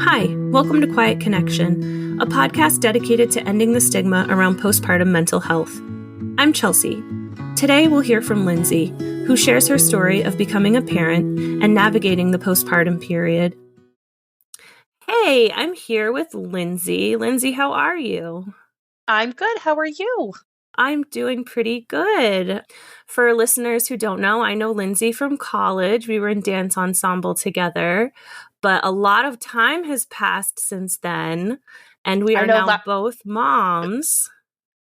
Hi, welcome to Quiet Connection, a podcast dedicated to ending the stigma around postpartum mental health. I'm Chelsea. Today we'll hear from Lindsey, who shares her story of becoming a parent and navigating the postpartum period. Hey, I'm here with Lindsey. Lindsey, how are you? I'm good. How are you? I'm doing pretty good. For listeners who don't know, I know Lindsey from college. We were in dance ensemble together, but a lot of time has passed since then, and we are now both moms.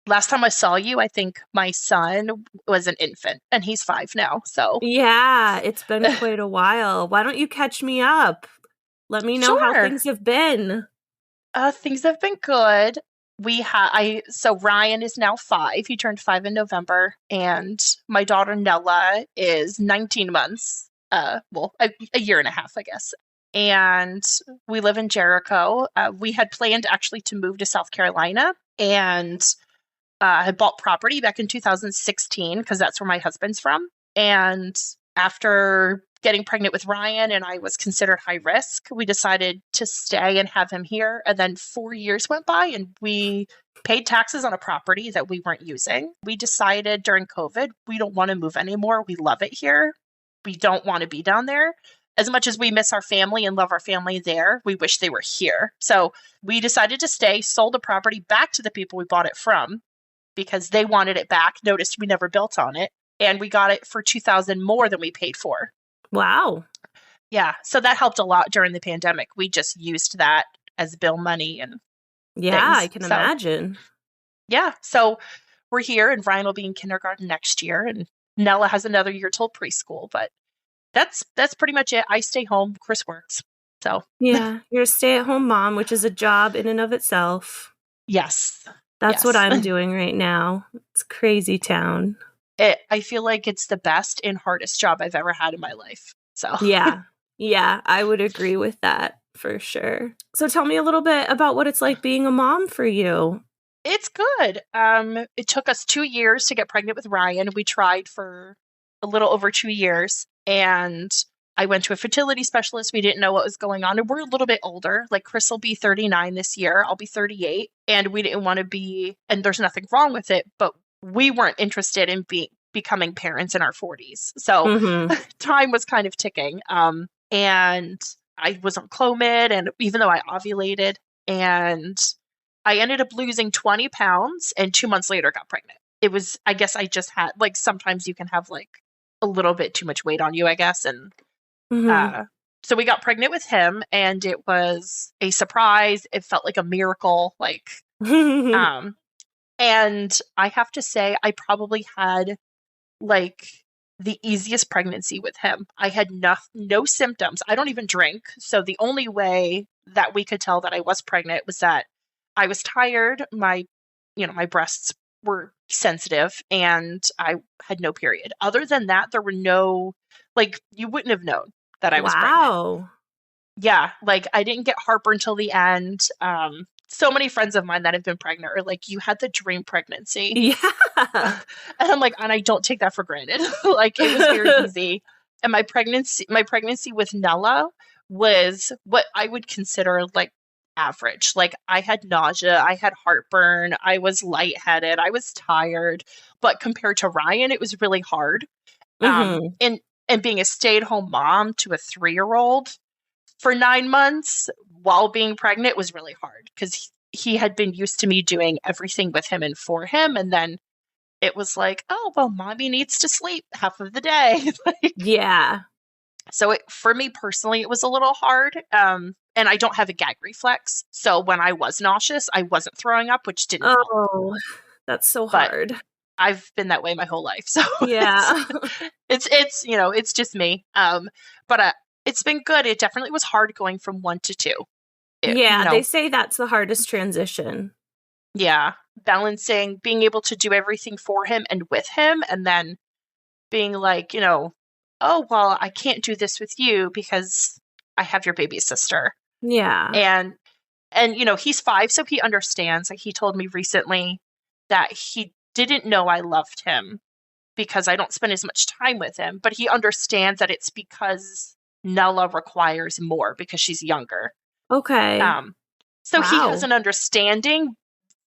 Last time I saw you, I think my son was an infant, and he's 5 now, so. Yeah, it's been quite a while. Why don't you catch me up? Let me know how things have been. Things have been good. So Ryan is now 5. He turned 5 in November, and my daughter Nella is 19 months. A year and a half, I guess. And we live in Jericho. We had planned actually to move to South Carolina, and had bought property back in 2016 because that's where my husband's from. And after getting pregnant with Ryan and I was considered high risk, we decided to stay and have him here. And then 4 years went by and we paid taxes on a property that we weren't using. We decided during COVID, we don't want to move anymore. We love it here. We don't want to be down there. As much as we miss our family and love our family there, we wish they were here. So we decided to stay, sold the property back to the people we bought it from because they wanted it back, noticed we never built on it, and we got it for $2,000 more than we paid for. Wow. Yeah, so that helped a lot during the pandemic. We just used that as bill money and things. I can imagine. Yeah, so we're here, and Ryan will be in kindergarten next year, and Nella has another year till preschool, but that's pretty much it. I stay home, Chris works. So yeah, you're a stay-at-home mom, which is a job in and of itself. Yes. That's what I'm doing right now. It's crazy town. I feel like it's the best and hardest job I've ever had in my life. So yeah, I would agree with that for sure. So tell me a little bit about what it's like being a mom for you. It's good. It took us 2 years to get pregnant with Ryan. We tried for a little over 2 years, and I went to a fertility specialist. We didn't know what was going on. And we're a little bit older. Like Chris will be 39 this year. I'll be 38. And we didn't want to be, and there's nothing wrong with it, but we weren't interested in becoming parents in our 40s. So time was kind of ticking. And I was on Clomid, and even though I ovulated, and I ended up losing 20 pounds and 2 months later got pregnant. It was, I guess I just had, like, sometimes you can have like a little bit too much weight on you, I guess. And so we got pregnant with him, and it was a surprise. It felt like a miracle. Like, and I have to say, I probably had like the easiest pregnancy with him. I had no symptoms. I don't even drink. So the only way that we could tell that I was pregnant was that I was tired. My breasts were sensitive, and I had no period. Other than that, there were no, like, you wouldn't have known that I was pregnant. Wow. Yeah, like I didn't get heartburn till the end. So many friends of mine that have been pregnant are like, you had the dream pregnancy. Yeah. And I'm like, and I don't take that for granted. Like, it was very easy. And my pregnancy with Nella was what I would consider like average. Like, I had nausea, I had heartburn, I was lightheaded, I was tired. But compared to Ryan, it was really hard. And being a stay-at-home mom to a 3-year-old for 9 months while being pregnant was really hard because he had been used to me doing everything with him and for him. And then it was like, oh, well, mommy needs to sleep half of the day. Yeah. So for me personally, it was a little hard. And I don't have a gag reflex. So when I was nauseous, I wasn't throwing up, which didn't help. Oh, that's so hard. I've been that way my whole life. So yeah, it's just me. But it's been good. It definitely was hard going from 1 to 2. They say that's the hardest transition. Yeah. Balancing, being able to do everything for him and with him, and then being like, oh, well, I can't do this with you because I have your baby sister. Yeah. And he's 5, so he understands. Like, he told me recently that he didn't know I loved him because I don't spend as much time with him, but he understands that it's because Nella requires more because she's younger. Okay. So he has Wow. an understanding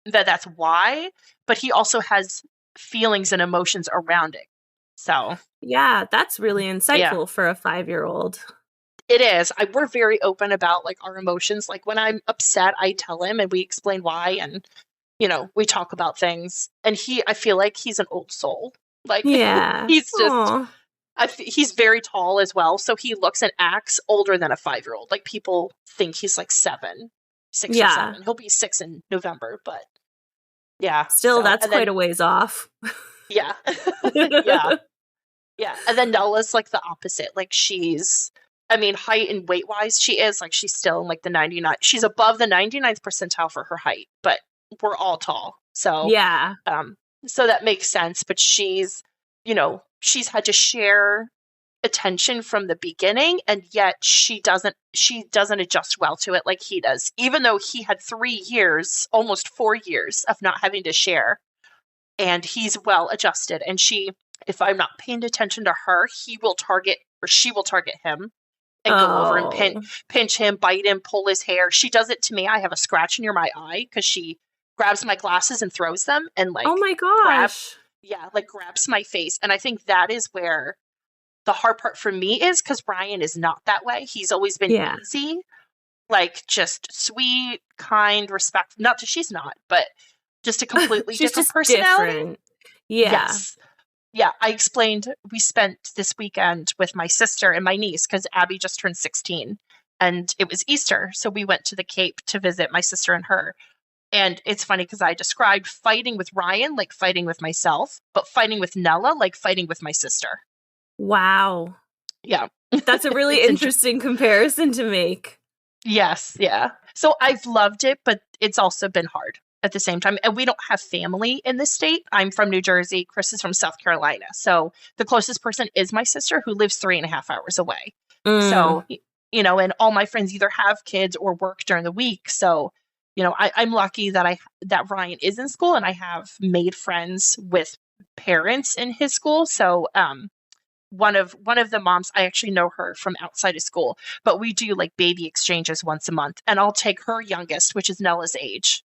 that that's why, but he also has feelings and emotions around it. So Yeah, that's really yeah, insightful for a 5-year-old. it is. We're very open about like our emotions. Like when I'm upset, I tell him and we explain why, and we talk about things. And I feel like he's an old soul. Like Yeah. he's just, Aw. he's very tall as well. So he looks and acts older than a 5-year-old. Like people think he's like 6 or Yeah. 7. He'll be 6 in November, but yeah. Still, So, that's and quite then, a ways off. yeah, yeah, yeah. And then Nella's like the opposite. Like I mean, height and weight wise, she is like, she's still in like the 99. She's above the 99th percentile for her height, but we're all tall. So, Yeah. so that makes sense. But she's had to share attention from the beginning, and yet she doesn't adjust well to it like he does, even though he had 3 years, almost 4 years of not having to share, and he's well adjusted. And if I'm not paying attention to her, he will target, or she will target him and go over and Oh. pinch him, bite him, pull his hair. She does it to me. I have a scratch near my eye because she grabs my glasses and throws them, and Oh like my gosh. grabs my face. And I think that is where the hard part for me is, because Ryan is not that way. He's always been Yeah. easy, like just sweet, kind, respectful. Not that she's not, but just a completely She's different just personality. different. Yeah. Yes. Yeah, I explained we spent this weekend with my sister and my niece because Abby just turned 16 and it was Easter. So we went to the Cape to visit my sister and her. And it's funny because I described fighting with Ryan like fighting with myself, but fighting with Nella like fighting with my sister. Wow. Yeah. That's a really It's interesting comparison to make. Yes, yeah. So I've loved it, but it's also been hard at the same time. And we don't have family in this state. I'm from New Jersey. Chris is from South Carolina. So the closest person is my sister, who lives 3.5 hours away. Mm. So, and all my friends either have kids or work during the week. So, I'm lucky that Ryan is in school, and I have made friends with parents in his school. So, one of the moms, I actually know her from outside of school, but we do like baby exchanges once a month, and I'll take her youngest, which is Nella's age,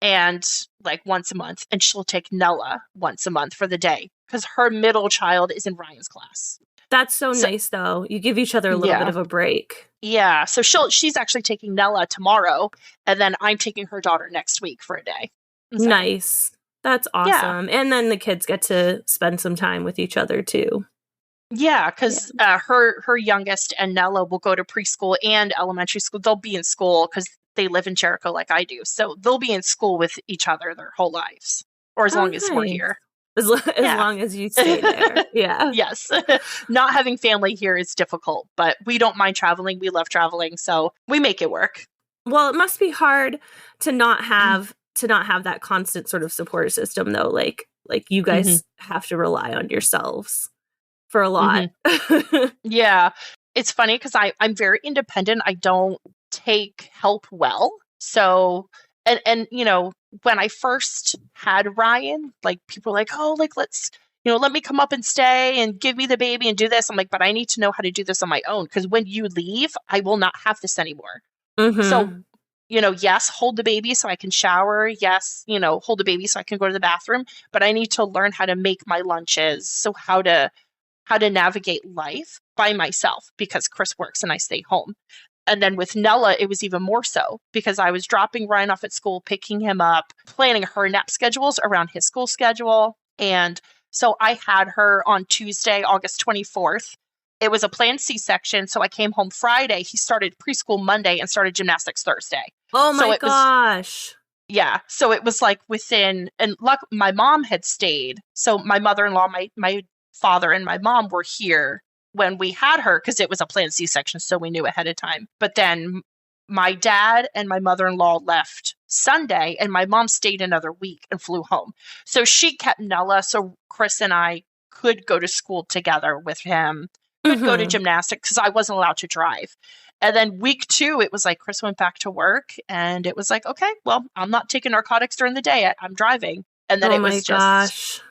and like once a month, and she'll take Nella once a month for the day because her middle child is in Ryan's class. That's so nice, though. You give each other a little bit of a break. Yeah. So she's actually taking Nella tomorrow, and then I'm taking her daughter next week for a day. So, nice. That's awesome. Yeah. And then the kids get to spend some time with each other too. Yeah, because her youngest and Nella will go to preschool and elementary school. They'll be in school because they live in Jericho like I do. So they'll be in school with each other their whole lives, or as long as we're here. As long as you stay there. Yeah. Yes. Not having family here is difficult, but we don't mind traveling. We love traveling. So we make it work. Well, it must be hard to not have that constant sort of support system, though. Like you guys have to rely on yourselves for a lot. Yeah. It's funny because I'm very independent. I don't take help well. So, and when I first had Ryan, like people were like, oh, like let's, let me come up and stay and give me the baby and do this. I'm like, but I need to know how to do this on my own, because when you leave, I will not have this anymore. So, yes, hold the baby so I can shower. Yes, hold the baby so I can go to the bathroom, but I need to learn how to make my lunches. So how to navigate life by myself, because Chris works and I stay home. And then with Nella, it was even more so, because I was dropping Ryan off at school, picking him up, planning her nap schedules around his school schedule. And so I had her on Tuesday, August 24th. It was a planned C-section. So I came home Friday. He started preschool Monday and started gymnastics Thursday. Oh my gosh. Yeah. So it was like my mom had stayed. So my mother-in-law, my father and my mom were here when we had her, because it was a planned C-section, so we knew ahead of time. But then my dad and my mother-in-law left Sunday, and my mom stayed another week and flew home. So she kept Nella, so Chris and I could go to school together with him, could go to gymnastics, because I wasn't allowed to drive. And then week 2, it was like Chris went back to work, and it was like, okay, well, I'm not taking narcotics during the day. I'm driving. And then it was just...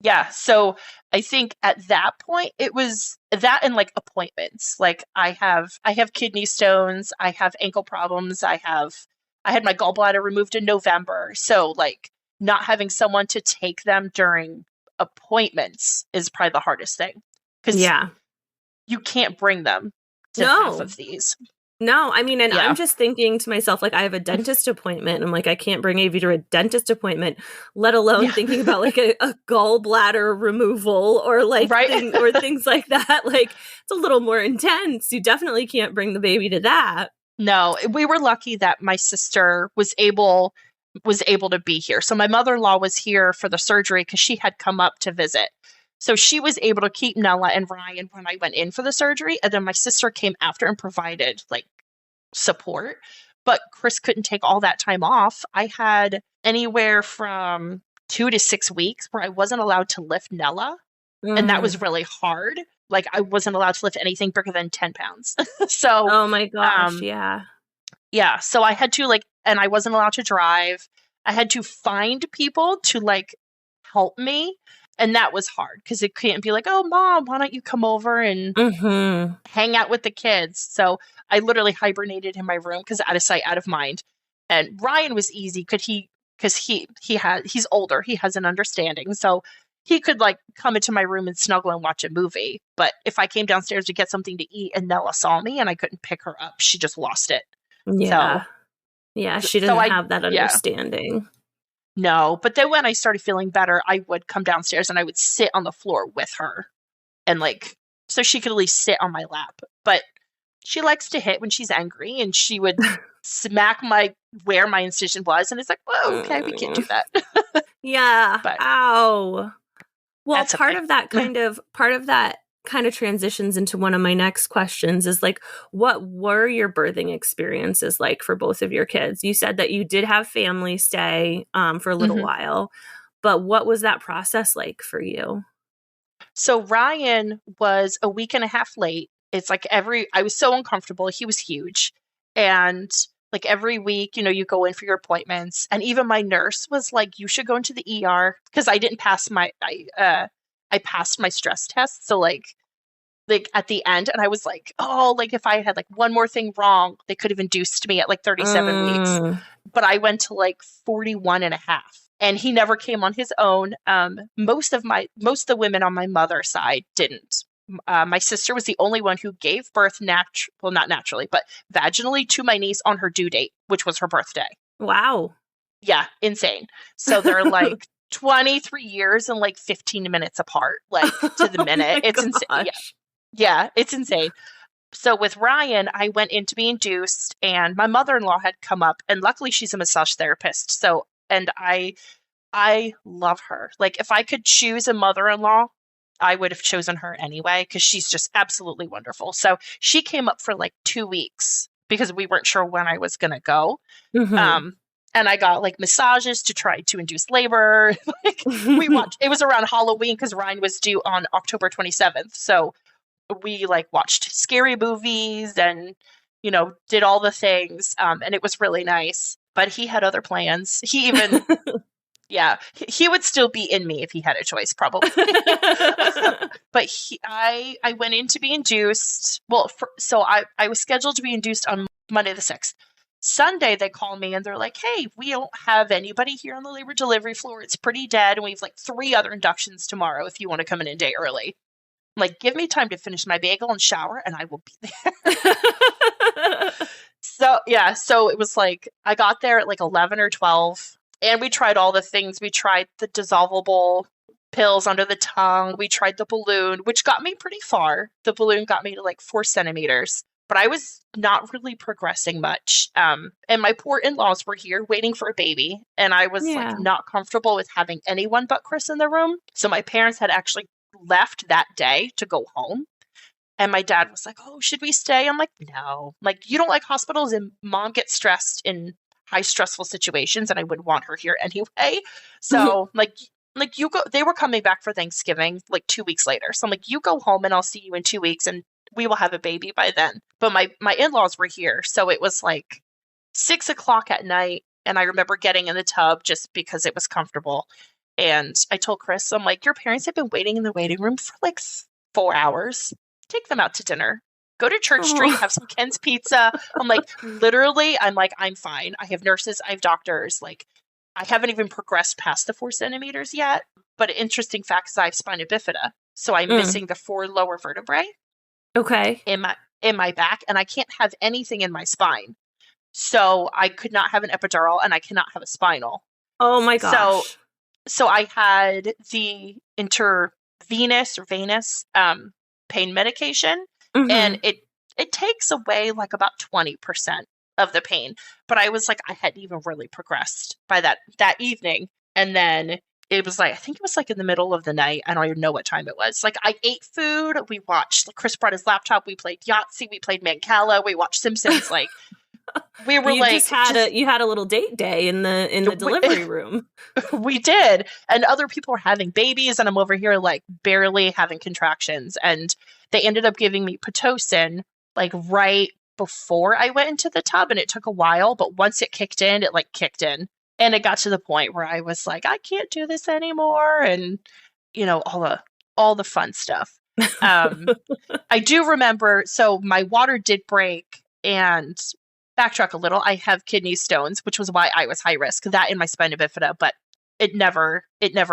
Yeah. So I think at that point it was that and like appointments. Like I have kidney stones, I have ankle problems, I had my gallbladder removed in November. So like not having someone to take them during appointments is probably the hardest thing because Yeah. you can't bring them to half No. of these. No, I mean, and I'm Yeah. just thinking to myself, like, I have a dentist appointment. I'm like, I can't bring Avi to a dentist appointment, let alone Yeah. thinking about like a gallbladder removal or like Right. things like that. Like, it's a little more intense. You definitely can't bring the baby to that. No, we were lucky that my sister was able to be here. So my mother-in-law was here for the surgery because she had come up to visit. So she was able to keep Nella and Ryan when I went in for the surgery, and then my sister came after and provided like support. But Chris couldn't take all that time off. I had anywhere from 2 to 6 weeks where I wasn't allowed to lift Nella, and that was Mm. really hard. Like I wasn't allowed to lift anything bigger than 10 pounds. So Oh my gosh, um yeah. yeah, so I had to like, and I wasn't allowed to drive. I had to find people to like help me. And that was hard because it can't be like, oh, mom, why don't you come over and Mm-hmm. hang out with the kids? So I literally hibernated in my room because out of sight, out of mind. And Ryan was easy because he's older, he has an understanding. So he could like come into my room and snuggle and watch a movie. But if I came downstairs to get something to eat and Nella saw me and I couldn't pick her up, she just lost it. So Yeah. Yeah, she so didn't I, have that yeah, understanding. no. But then when I started feeling better, I would come downstairs and I would sit on the floor with her and like, so she could at least sit on my lap. But she likes to hit when she's angry and she would smack where my incision was. And it's like, whoa, okay, we can't do Mm. that. Yeah. But Ow. Well, that's okay. part of that kind of transitions into one of my next questions is like, what were your birthing experiences like for both of your kids? You said that you did have family stay for a little Mhm. while, but what was that process like for you? So Ryan was a week and a half late. It's like I was so uncomfortable. He was huge. And like every week, you go in for your appointments. And even my nurse was like, you should go into the ER because I didn't pass I passed my stress test. So like at the end, and I was like, oh, like if I had like one more thing wrong, they could have induced me at like 37 weeks. Mm. But I went to like 41 and a half. And he never came on his own. Most of the women on my mother's side didn't. My sister was the only one who gave birth well, not naturally, but vaginally to my niece on her due date, which was her birthday. Wow. Yeah, insane. So they're like 23 years and like 15 minutes apart, like to the Oh minute. my It's insane. Yeah, gosh. yeah, it's insane. So with Ryan, I went in to be induced, and my mother-in-law had come up, and luckily she's a massage therapist. So, and I love her. Like if I could choose a mother-in-law, I would have chosen her anyway because she's just absolutely wonderful. So she came up for like 2 weeks because we weren't sure when I was gonna go. Hmm. And I got like massages to try to induce labor. Like we watched. It was around Halloween because Ryan was due on October 27th. So we like watched scary movies and did all the things. And it was really nice. But he had other plans. He even Yeah, he would still be in me if he had a choice, probably. But I went in to be induced. Well, so I was scheduled to be induced on Monday the 6th. Sunday, they call me and they're like, hey, we don't have anybody here on the labor delivery floor. It's pretty dead. And we have like 3 other inductions tomorrow if you want to come in a day early. I'm like, give me time to finish my bagel and shower and I will be there. So, yeah. So it was like, I got there at like 11 or 12. And we tried all the things. We tried the dissolvable pills under the tongue. We tried the balloon, which got me pretty far. The balloon got me to like 4 centimeters, but I was not really progressing much. And my poor in-laws were here waiting for a baby. And I was Yeah. like not comfortable with having anyone but Chris in the room. So my parents had actually left that day to go home. And my dad was like, oh, should we stay? I'm like, no. Like, you don't like hospitals, and mom gets stressed in high stressful situations, and I would want her here anyway. So like you go, they were coming back for Thanksgiving like 2 weeks later. So I'm like, you go home and I'll see you in 2 weeks and we will have a baby by then. But my in-laws were here. So it was like 6 o'clock at night. And I remember getting in the tub just because it was comfortable. And I told Chris, I'm like, your parents have been waiting in the waiting room for like 4 hours. Take them out to dinner. Go to Church Street, have some Ken's Pizza. I'm like, literally, I'm fine. I have nurses, I have doctors. Like, I haven't even progressed past the 4 centimeters yet. But an interesting fact is I have spina bifida. So I'm missing the 4 lower vertebrae. Okay. In my back, and I can't have anything in my spine. So I could not have an epidural and I cannot have a spinal. Oh my gosh. So I had the intravenous or venous pain medication, and it takes away like about 20% of the pain. But I was like, I hadn't even really progressed by that evening. And then it was like, I think it was like in the middle of the night. I don't even know what time it was. Like, I ate food. We watched, like, Chris brought his laptop. We played Yahtzee. We played Mancala. We watched Simpsons. Like, we were you had a little date day in the delivery room. We did. And other people were having babies, and I'm over here like barely having contractions. And they ended up giving me Pitocin like right before I went into the tub, and it took a while, but once it kicked in, it like kicked in. And it got to the point where I was like, I can't do this anymore. And, you know, all the fun stuff. I do remember, so my water did break, and backtrack a little. I have kidney stones, which was why I was high risk. That in my spina bifida, but it never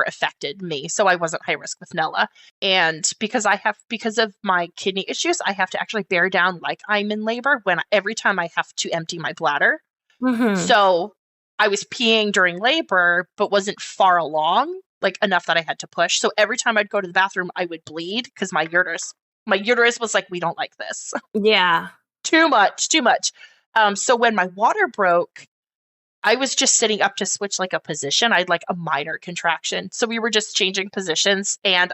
affected me. So I wasn't high risk with Nella. And because of my kidney issues, I have to actually bear down like I'm in labor every time I have to empty my bladder. So I was peeing during labor, but wasn't far along, like enough that I had to push. So every time I'd go to the bathroom, I would bleed because my uterus was like, we don't like this. Yeah. Too much. So when my water broke, I was just sitting up to switch like a position. I had like a minor contraction. So we were just changing positions, and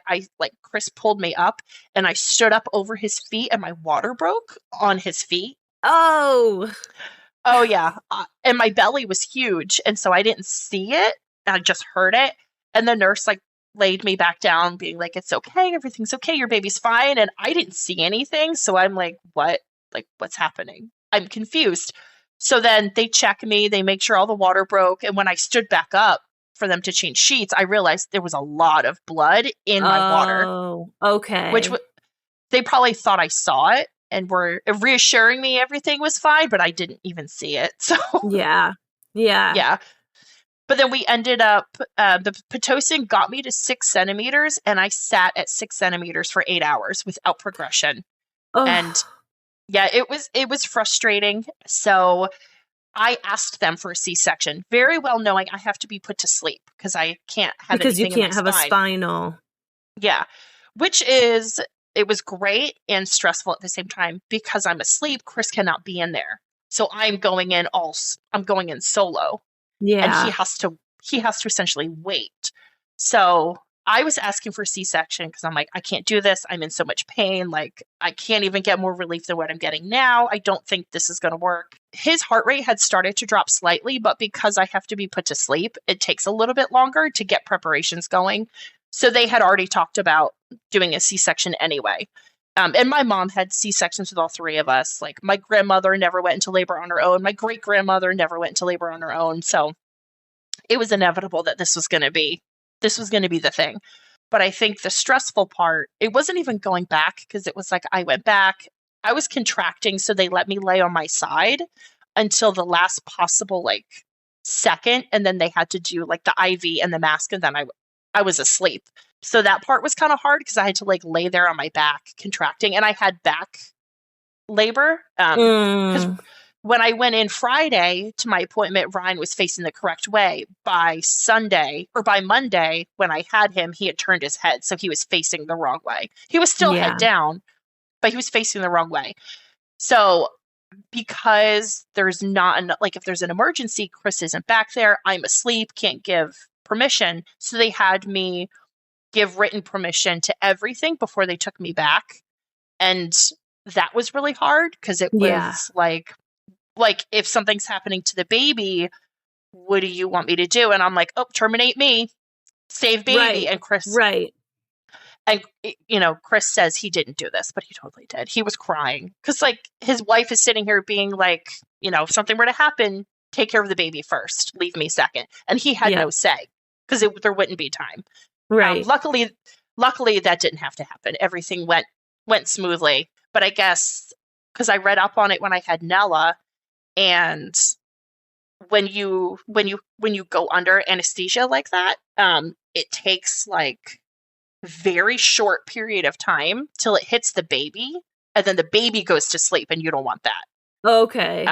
Chris pulled me up, and I stood up over his feet, and my water broke on his feet. Oh yeah. And my belly was huge. And so I didn't see it. I just heard it. And the nurse like laid me back down being like, it's okay. Everything's okay. Your baby's fine. And I didn't see anything. So I'm like, what? Like, what's happening? I'm confused. So then they check me. They make sure all the water broke. And when I stood back up for them to change sheets, I realized there was a lot of blood in my water. Oh, okay. Which they probably thought I saw it and were reassuring me everything was fine, but I didn't even see it. So yeah. But then we ended up, the Pitocin got me to 6 centimeters, and I sat at 6 centimeters for 8 hours without progression. Oh. And yeah, it was frustrating. So I asked them for a C-section, very well knowing I have to be put to sleep because I can't have because you anything can't in my have spine. a spinal. Yeah, it was great and stressful at the same time because I'm asleep. Chris cannot be in there, so I'm going in solo. Yeah, and he has to essentially wait. So I was asking for C-section because I'm like, I can't do this. I'm in so much pain. Like, I can't even get more relief than what I'm getting now. I don't think this is going to work. His heart rate had started to drop slightly, but because I have to be put to sleep, it takes a little bit longer to get preparations going. So they had already talked about doing a C-section anyway. And my mom had C-sections with all 3 of us. Like, my grandmother never went into labor on her own. My great-grandmother never went into labor on her own. So it was inevitable that this was going to be the thing. But I think the stressful part, it wasn't even going back, because it was like I went back. I was contracting, so they let me lay on my side until the last possible like second, and then they had to do like the IV and the mask, and then I was asleep. So that part was kind of hard because I had to like lay there on my back contracting, and I had back labor because when I went in Friday to my appointment, Ryan was facing the correct way. By Monday, when I had him, he had turned his head, so he was facing the wrong way. He was still head down, but he was facing the wrong way. So because there's not enough, like if there's an emergency, Chris isn't back there, I'm asleep, can't give permission. So they had me give written permission to everything before they took me back. And that was really hard because it was like if something's happening to the baby, what do you want me to do? And I'm like, oh, terminate me, save baby. Right. And Chris, right. And, you know, Chris says he didn't do this, but he totally did. He was crying because, like, his wife is sitting here being like, you know, if something were to happen, take care of the baby first, leave me second. And he had no say. because there wouldn't be time. Right. Luckily, that didn't have to happen. Everything went smoothly. But I guess because I read up on it when I had Nella, and when you go under anesthesia like that, it takes like very short period of time till it hits the baby, and then the baby goes to sleep, and you don't want that. Okay.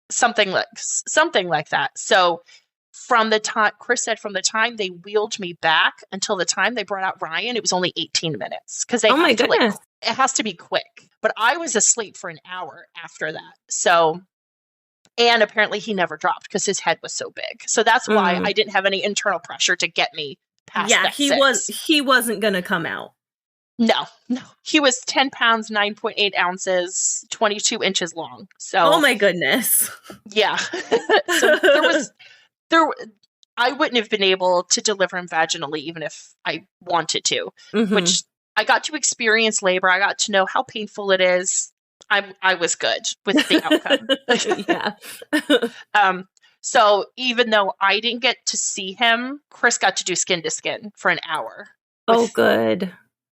Something like that. So from the time Chris said, from the time they wheeled me back until the time they brought out Ryan, it was only 18 minutes because they have to it has to be quick. But I was asleep for an hour after that. So, and apparently he never dropped because his head was so big. So that's why I didn't have any internal pressure to get me past that. He wasn't gonna come out. No. He was 10 pounds, 9.8 ounces, 22 inches long. So, oh my goodness. Yeah. So I wouldn't have been able to deliver him vaginally even if I wanted to, which I got to experience labor. I got to know how painful it is. I was good with the outcome. Yeah. So even though I didn't get to see him, Chris got to do skin to skin for an hour. Oh, good.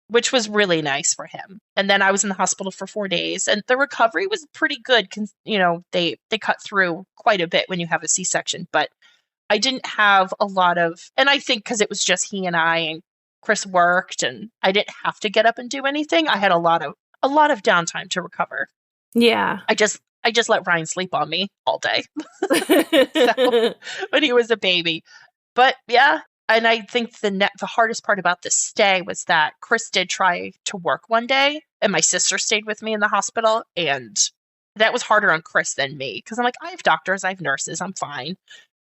Which was really nice for him. And then I was in the hospital for 4 days, and the recovery was pretty good. You know, they cut through quite a bit when you have a C-section, but I didn't have a lot of, and I think because it was just he and I, and Chris worked, and I didn't have to get up and do anything. I had a lot of downtime to recover. Yeah. I just let Ryan sleep on me all day so, when he was a baby. But yeah, and I think the hardest part about this stay was that Chris did try to work one day, and my sister stayed with me in the hospital, and that was harder on Chris than me because I'm like, I have doctors, I have nurses, I'm fine.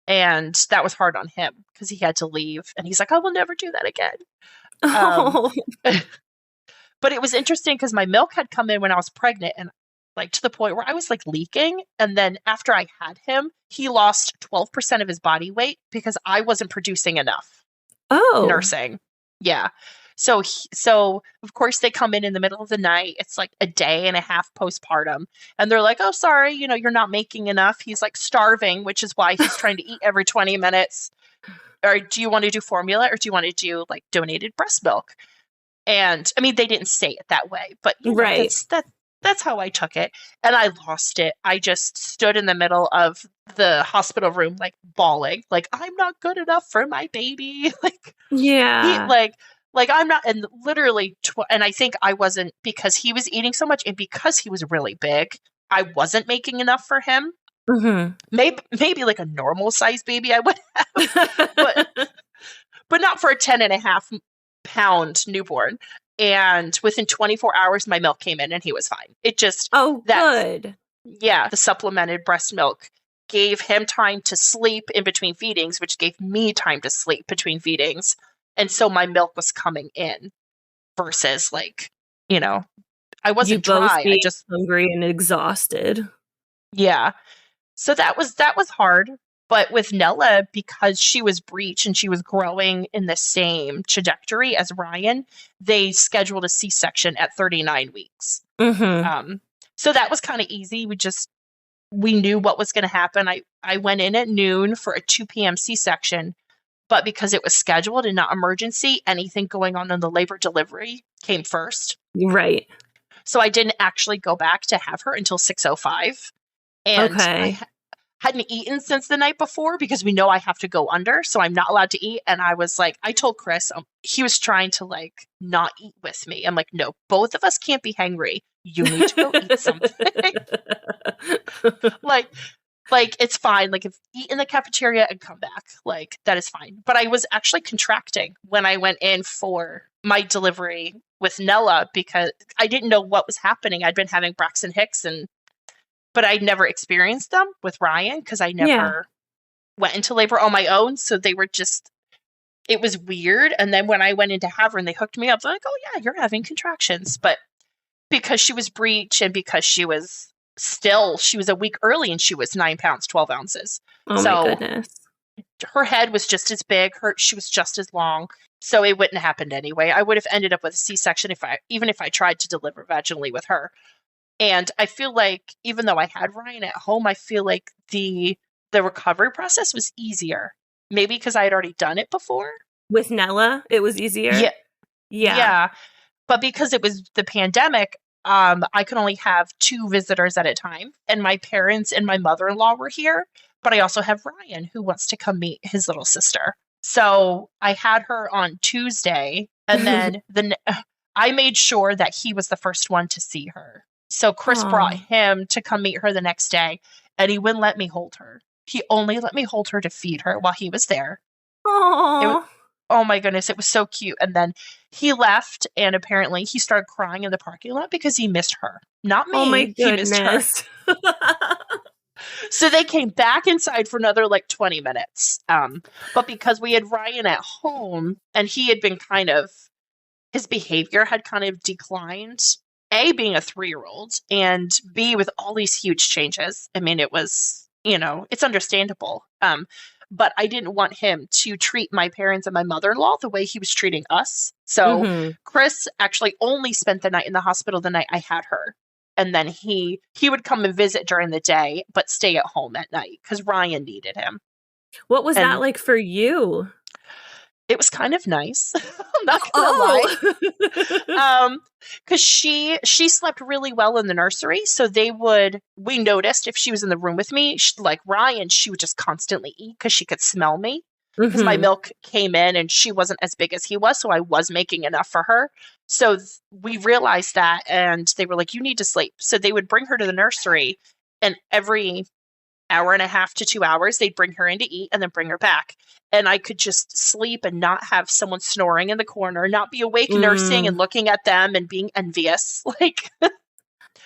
And that was hard on him because he had to leave, and he's like, I will never do that again. But it was interesting because my milk had come in when I was pregnant, and like to the point where I was like leaking. And then after I had him, he lost 12% of his body weight because I wasn't producing enough. Nursing. Yeah. So of course they come in the middle of the night. It's like a day and a half postpartum. And they're like, oh, sorry, you're not making enough. He's like starving, which is why he's trying to eat every 20 minutes. Or do you want to do formula, or do you want to do like donated breast milk? And I mean, they didn't say it that way, but right. That's how I took it. And I lost it. I just stood in the middle of the hospital room, like bawling, like, I'm not good enough for my baby. Like, yeah. Like I'm not, and literally, and I think I wasn't, because he was eating so much and because he was really big, I wasn't making enough for him. Maybe like a normal size baby I would have, but not for a 10.5-pound newborn. And within 24 hours, my milk came in and he was fine. It just, good. Yeah. The supplemented breast milk gave him time to sleep in between feedings, which gave me time to sleep between feedings. And so my milk was coming in versus like, I wasn't dry. I just hungry and exhausted. Yeah. So that was hard. But with Nella, because she was breech and she was growing in the same trajectory as Ryan, they scheduled a C-section at 39 weeks. So that was kind of easy. We knew what was going to happen. I went in at noon for a 2 p.m. C-section, but because it was scheduled and not emergency, anything going on in the labor delivery came first. Right. So I didn't actually go back to have her until 6:05. And I hadn't eaten since the night before because we know I have to go under, so I'm not allowed to eat. And I was like, I told Chris, he was trying to like not eat with me. I'm like, no, both of us can't be hangry. You need to go eat something. like it's fine. Like if eat in the cafeteria and come back, like that is fine. But I was actually contracting when I went in for my delivery with Nella because I didn't know what was happening. I'd been having Braxton Hicks but I'd never experienced them with Ryan because I never went into labor on my own. So they were it was weird. And then when I went into have her and they hooked me up, they're like, oh yeah, you're having contractions. But because she was breech and because she was a week early and she was 9 pounds, 12 ounces. Oh my goodness. Her head was just as big. She was just as long. So it wouldn't have happened anyway. I would have ended up with a C-section even if I tried to deliver vaginally with her. And I feel like even though I had Ryan at home, I feel like the recovery process was easier maybe because I had already done it before. With Nella, it was easier? Yeah. Yeah. Yeah. But because it was the pandemic, I could only have 2 visitors at a time. And my parents and my mother-in-law were here. But I also have Ryan, who wants to come meet his little sister. So I had her on Tuesday. And then I made sure that he was the first one to see her. So Chris brought him to come meet her the next day. And he wouldn't let me hold her. He only let me hold her to feed her while he was there. Oh, oh my goodness, it was so cute. And then he left, and apparently he started crying in the parking lot because he missed her. Not me. Oh my He missed her. goodness. So they came back inside for another 20 minutes. But because we had Ryan at home and he had been his behavior had kind of declined, A, being a 3-year-old, and B, with all these huge changes. I mean, it was, it's understandable. But I didn't want him to treat my parents and my mother-in-law the way he was treating us. So Chris actually only spent the night in the hospital the night I had her. And then he would come and visit during the day, but stay at home at night because Ryan needed him. What was that like for you? It was kind of nice. I'm not gonna lie. Because she slept really well in the nursery. So we noticed if she was in the room with me, like Ryan, she would just constantly eat because she could smell me. Because my milk came in and she wasn't as big as he was. So I was making enough for her. So we realized that, and they were like, you need to sleep. So they would bring her to the nursery, and every hour and a half to 2 hours, they'd bring her in to eat and then bring her back. And I could just sleep and not have someone snoring in the corner, not be awake nursing and looking at them and being envious.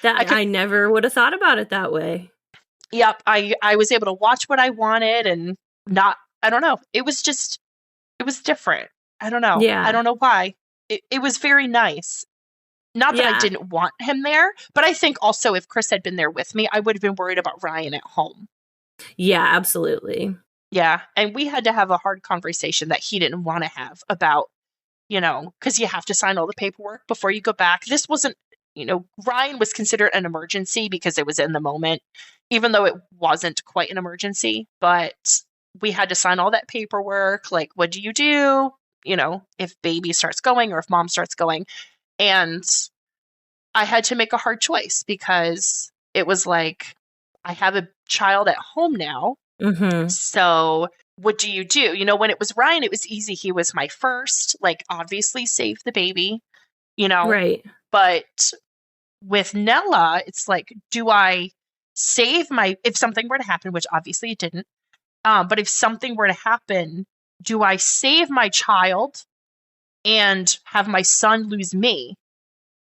I never would have thought about it that way. Yep. I was able to watch what I wanted and I don't know. It was different. I don't know. Yeah. I don't know why. It was very nice. Not that I didn't want him there, but I think also if Chris had been there with me, I would have been worried about Ryan at home. Yeah, absolutely. Yeah. And we had to have a hard conversation that he didn't want to have about, because you have to sign all the paperwork before you go back. This wasn't, Ryan was considered an emergency because it was in the moment, even though it wasn't quite an emergency. But we had to sign all that paperwork. Like, what do you do? If baby starts going or if mom starts going. And I had to make a hard choice because it was like, I have a child at home now. So what do you do? When it was Ryan, it was easy. He was my first, obviously save the baby, Right. But with Nella, it's like, do I save if something were to happen, which obviously it didn't. But if something were to happen, do I save my child and have my son lose me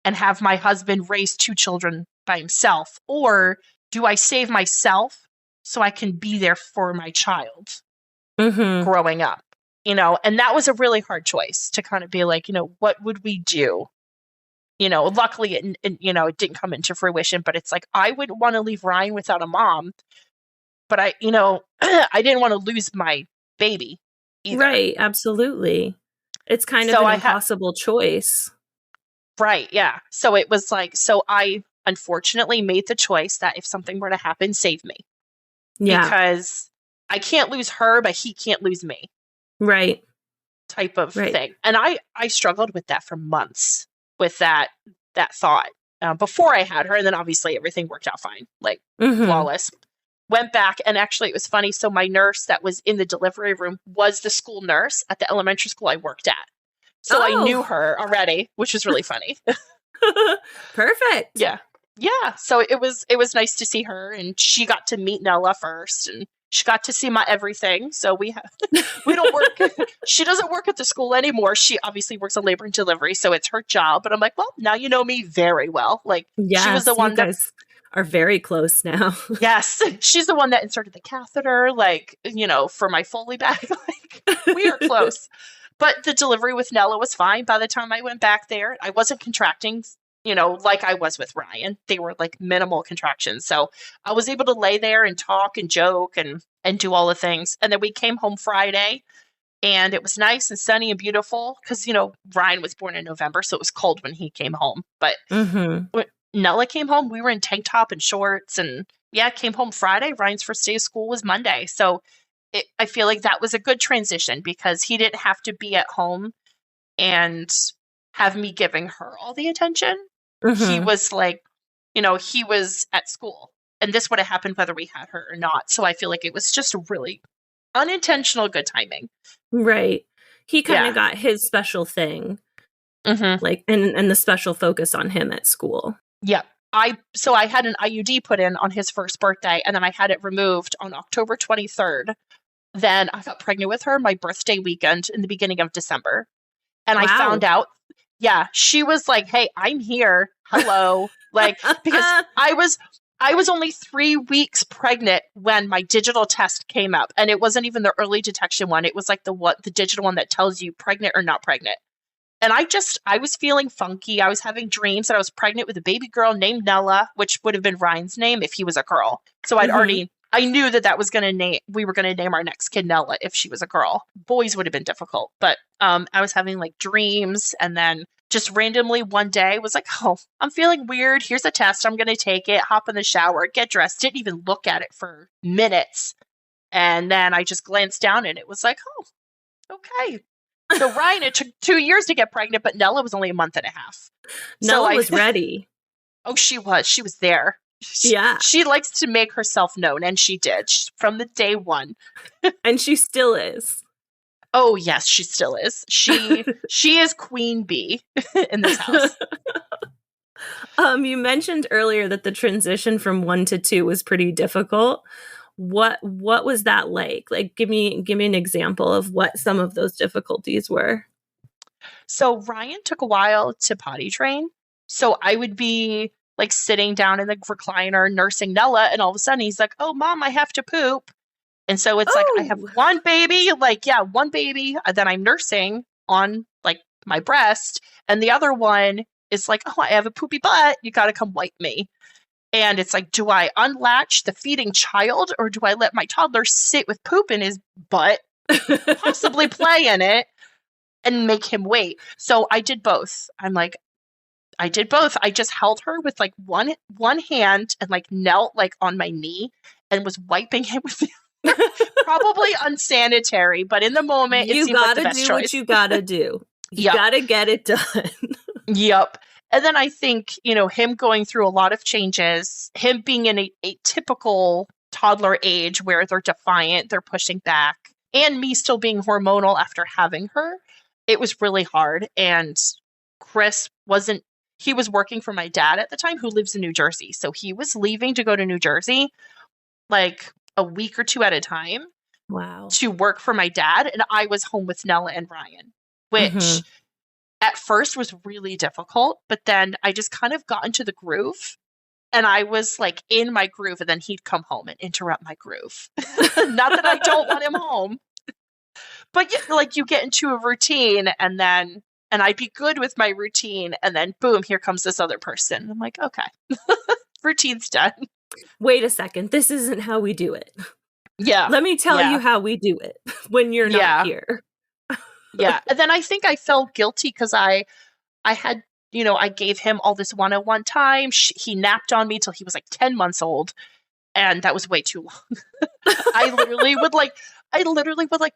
and have my husband raise 2 children by himself? Or do I save myself so I can be there for my child growing up? And that was a really hard choice to kind of be like, what would we do? Luckily it didn't come into fruition, but it's like, I wouldn't want to leave Ryan without a mom, but I didn't want to lose my baby either. Right. Absolutely. It's kind of an impossible choice. Right. Yeah. So it was like, I unfortunately made the choice that if something were to happen, save me. Yeah. Because I can't lose her, but he can't lose me. Right. Type of thing. And I struggled with that for months with that thought before I had her. And then obviously everything worked out fine, flawless. Went back, and actually it was funny. So my nurse that was in the delivery room was the school nurse at the elementary school I worked at. So I knew her already, which was really funny. Perfect. Yeah. Yeah. So it was nice to see her, and she got to meet Nella first, and she got to see my everything. So we don't work. She doesn't work at the school anymore. She obviously works on labor and delivery. So it's her job. But I'm like, well, now you know me very well. She was the one that are very close now. Yes. She's the one that inserted the catheter, for my Foley bag. We are close. But the delivery with Nella was fine. By the time I went back there, I wasn't contracting, like I was with Ryan. They were minimal contractions. So I was able to lay there and talk and joke and do all the things. And then we came home Friday, and it was nice and sunny and beautiful because, Ryan was born in November. So it was cold when he came home. But when Nella came home, we were in tank top and shorts, and came home Friday. Ryan's first day of school was Monday. So I feel like that was a good transition because he didn't have to be at home and have me giving her all the attention. He was like, he was at school, and this would have happened whether we had her or not. So I feel like it was just a really unintentional good timing. Right. He kind of got his special thing, like, and the special focus on him at school. Yeah. So I had an IUD put in on his first birthday, and then I had it removed on October 23rd. Then I got pregnant with her my birthday weekend in the beginning of December. And I found out, she was like, hey, I'm here. Hello. Like, because I was only 3 weeks pregnant when my digital test came up, and it wasn't even the early detection one. It was like the digital one that tells you pregnant or not pregnant. And I was feeling funky. I was having dreams that I was pregnant with a baby girl named Nella, which would have been Ryan's name if he was a girl. So I knew that was going to we were going to name our next kid Nella if she was a girl. Boys would have been difficult, but I was having like dreams, and then just randomly one day was like, oh, I'm feeling weird. Here's a test. I'm going to take it, hop in the shower, get dressed. Didn't even look at it for minutes. And then I just glanced down and it was like, oh, okay. So Ryan, it took 2 years to get pregnant, but Nella was only a month and a half. Nella was ready. Oh, she was. She was there. She likes to make herself known, and she did from the day one. And she still is. Oh, yes, she still is. She is queen bee in this house. You mentioned earlier that the transition from 1 to 2 was pretty difficult. What was that like? Like, give me an example of what some of those difficulties were. So Ryan took a while to potty train. So I would be like sitting down in the recliner nursing Nella, and all of a sudden he's like, oh, Mom, I have to poop. And so it's like, I have one baby, one baby that I'm nursing on like my breast. And the other one is like, oh, I have a poopy butt. You got to come wipe me. And it's like, do I unlatch the feeding child, or do I let my toddler sit with poop in his butt, possibly play in it, and make him wait? So I did both. I did both. I just held her with like one hand and like knelt like on my knee and was wiping him with the probably unsanitary, but in the moment, it seemed like the best choice. You gotta do what you gotta do. You gotta get it done. Yep. And then I think, him going through a lot of changes, him being in a typical toddler age where they're defiant, they're pushing back, and me still being hormonal after having her, it was really hard. And Chris he was working for my dad at the time, who lives in New Jersey. So he was leaving to go to New Jersey like a week or 2 at a time. Wow. To work for my dad. And I was home with Nella and Ryan, which at first was really difficult. But then I just kind of got into the groove, and I was like in my groove, and then he'd come home and interrupt my groove. Not that I don't want him home, but you get into a routine, and I'd be good with my routine, and then boom, here comes this other person. I'm like, okay, routine's done. Wait a second, this isn't how we do it. Yeah. Let me tell you how we do it when you're not here. Yeah. And then I think I felt guilty because I had, I gave him all this one-on-one time. He napped on me till he was like 10 months old. And that was way too long. I literally would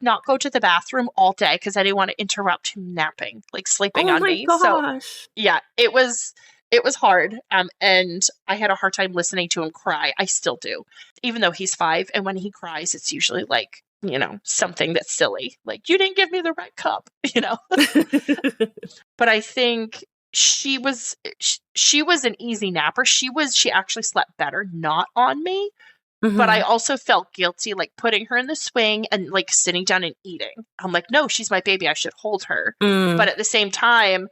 not go to the bathroom all day because I didn't want to interrupt him napping, like sleeping on me. Gosh. So yeah, it was hard. And I had a hard time listening to him cry. I still do, even though he's 5. And when he cries, it's usually like, something that's silly. Like, you didn't give me the right cup, But I think she was an easy napper. She actually slept better not on me. But I also felt guilty, like putting her in the swing and like sitting down and eating. I'm like, no, she's my baby. I should hold her. But at the same time,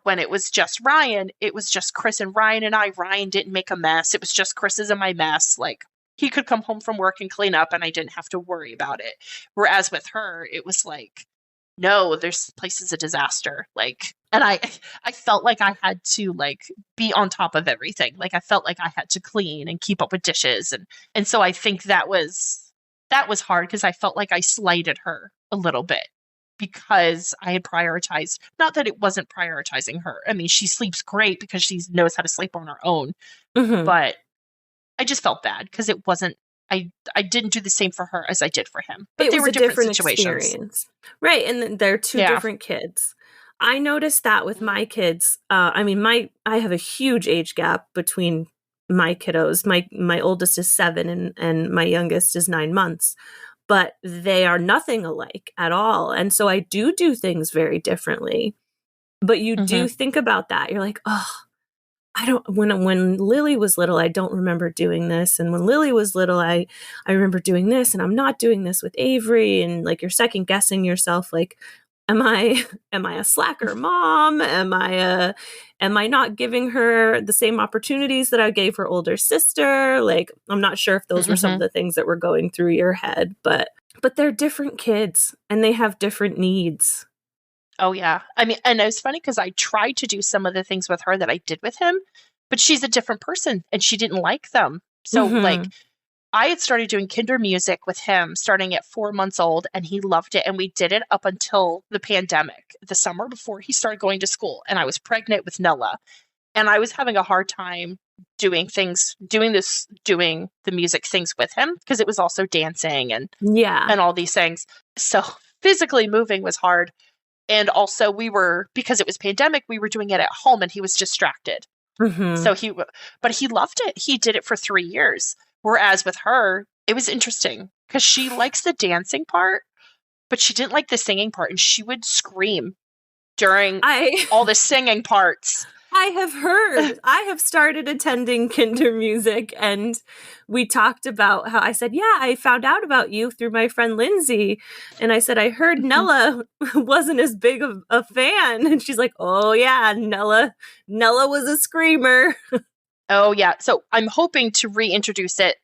when it was just Ryan, it was just Chris and Ryan and I. Ryan didn't make a mess. It was just Chris's and my mess. Like, he could come home from work and clean up, and I didn't have to worry about it. Whereas with her, it was like, no, this place is a disaster. Like, and I felt like I had to like be on top of everything. Like, I felt like I had to clean and keep up with dishes. And so I think that was hard because I felt like I slighted her a little bit because I had prioritized, not that it wasn't prioritizing her. I mean, she sleeps great because she knows how to sleep on her own, but I just felt bad because it wasn't I didn't do the same for her as I did for him. But It they was were a different different situations. experience. Right. And they're two Yeah. different kids. I noticed that with my kids. I mean, I have a huge age gap between my kiddos. My oldest is 7 and my youngest is 9 months. But they are nothing alike at all. And so I do things very differently. But you do think about that. You're like, oh, I don't, when Lily was little, I don't remember doing this. And when Lily was little, I remember doing this, and I'm not doing this with Avery. And like, you're second guessing yourself. Like, am I a slacker mom? Am I not giving her the same opportunities that I gave her older sister? Like, I'm not sure if those were some of the things that were going through your head, but they're different kids and they have different needs. Oh, yeah. I mean, and it was funny because I tried to do some of the things with her that I did with him, but she's a different person and she didn't like them. So, like, I had started doing kinder music with him starting at 4 months old, and he loved it. And we did it up until the pandemic, the summer before he started going to school. And I was pregnant with Nella. And I was having a hard time doing the music things with him because it was also dancing and all these things. So physically moving was hard. And also because it was pandemic, we were doing it at home and he was distracted. So but he loved it. He did it for 3 years. Whereas with her, it was interesting because she likes the dancing part, but she didn't like the singing part. And she would scream during all the singing parts. I have heard. I have started attending kinder music, and we talked about how I said, yeah, I found out about you through my friend Lindsey. And I said, I heard Nella wasn't as big of a fan. And she's like, oh, yeah, Nella was a screamer. Oh, yeah. So I'm hoping to reintroduce it